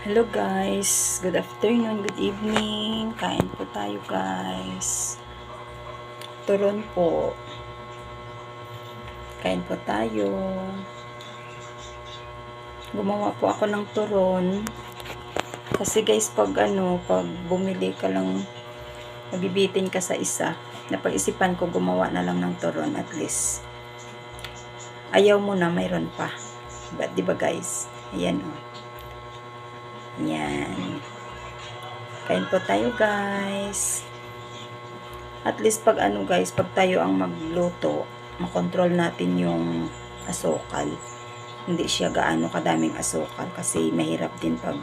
Hello guys, good afternoon, good evening. Kain po tayo guys. Turon po. Kain po tayo. Gumawa po ako ng turon. Kasi guys, pag bumili ka lang, mabibitin ka sa isa. Napag-isipan ko gumawa na lang ng turon at least. Ayaw mo na, mayroon pa. Diba guys? Ayan o. Yan. Kain po tayo guys. At least pag guys, pag tayo ang magluto, makontrol natin yung asukal. Hindi siya gaano kadaming asukal kasi mahirap din pag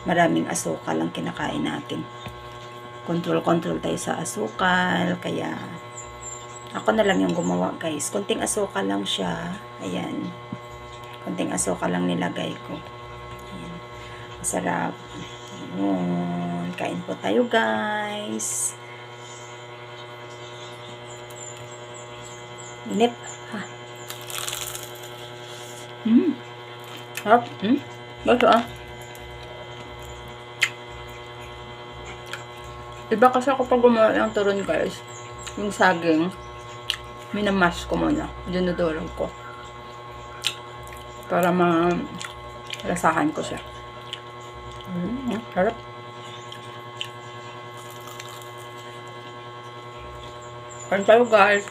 maraming asukal ang kinakain natin. Control tayo sa asukal. Kaya ako na lang yung gumawa guys. Kunting asukal lang siya. Ayan. Kunting asukal lang nilagay ko. Ayan. Masarap. Kain po tayo guys. Inip. Ha. Harap. Bato ah. Iba kasi ako pag gumawa ng turon guys. Yung saging, minamas ko muna. Dinudurog ko. Para malasahan ko siya. Harap. Kain tayo guys.